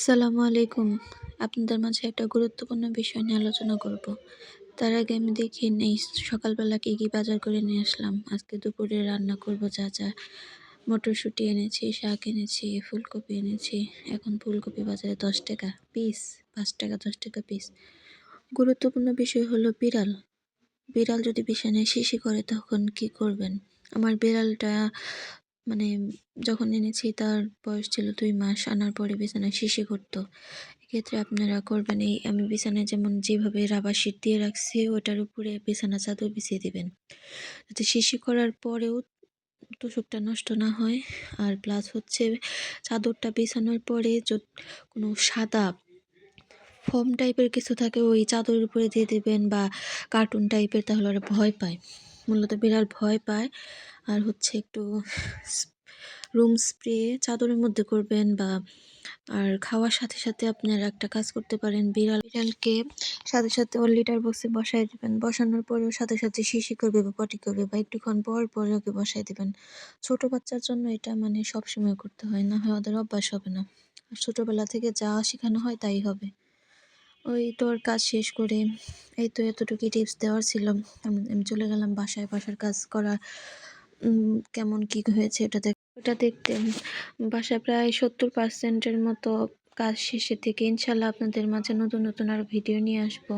আসসালামু আলাইকুম। আপনাদের মাঝে একটা গুরুত্বপূর্ণ বিষয় নিয়ে আলোচনা করব। তার আগে আমি দেখে নেই সকালবেলা কি বাজার করে নিয়ে আসলাম। আজকে দুপুরে রান্না করব যা। মটরশুঁটি এনেছি, শাক এনেছি, ফুলকপি এনেছি। এখন ফুলকপি বাজারে ৳10 পিস, ৳5 ৳10 পিস। গুরুত্বপূর্ণ বিষয় হলো বিড়াল। বিড়াল যদি বিছানায় শিশি করে তখন কি করবেন? আমার বিড়ালটা মানে যখন এনেছি তার বয়স ছিল ২ মাস। আনার পরে বিছানায় শিশি করত। এক্ষেত্রে আপনারা করবেন আমি বিছানায় যেভাবে রাবার শিট দিয়ে রাখছি ওটার উপরে বিছানা চাদর বিছিয়ে দিবেন। যাতে শিশি করার পরেও তোশকটা নষ্ট না হয়। আর প্লাস হচ্ছে চাদরটা বিছানোর পরে কোনো সাদা ফোম টাইপের কিছু থাকে ওই চাদরের উপরে দিয়ে দিবেন বা কার্টুন টাইপের, তাহলে ওরা ভয় পায়। মূলত বিড়াল ভয় পায়। আর হচ্ছে একটু রুম স্প্রে চাদরের মধ্যে করবেন আর খাওয়ার সাথে আপনারা একটা কাজ করতে পারেন, বিড়ালকে সাথে ওর লিটার বক্সে বসায় দিবেন। বসানোর পরেও সাথে শিশি করবে বা পটি করবে বা একটুক্ষণ পর ওকে বসায় দিবেন। ছোট বাচ্চার জন্য এটা সবসময় করতে হয়, না হয় ওদের অভ্যাস হবে না। আর ছোটবেলা থেকে যা শেখানো হয় তাই হবে। ওই তোর কাজ শেষ করে এই তো এতটুকুই টিপস দেওয়ার ছিল। আমি চলে গেলাম বাসায়, বাসার কাজ করা কেমন কি হয়েছে ওটা দেখতে। বাসায় প্রায় ৭০% এর মতো কাজ শেষের দিকে। ইনশাল্লাহ আপনাদের মাঝে নতুন আরও ভিডিও নিয়ে আসবো।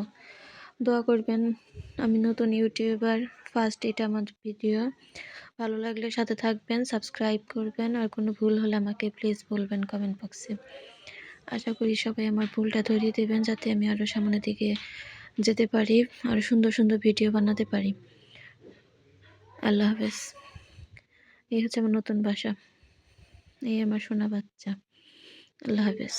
দোয়া করবেন। আমি নতুন ইউটিউবার, ফার্স্ট এটা আমার ভিডিও। ভালো লাগলে সাথে থাকবেন, সাবস্ক্রাইব করবেন। আর কোনো ভুল হলে আমাকে প্লিজ বলবেন কমেন্ট বক্সে। আশা করি সবাই আমার ভুলটা ধরিয়ে দেবেন যাতে আমি আরও সামনের দিকে যেতে পারি, আরও সুন্দর ভিডিও বানাতে পারি। আল্লাহ হাফেজ। এই হচ্ছে আমার নতুন বাসা, এই আমার সোনা বাচ্চা। আল্লাহ হাফেজ।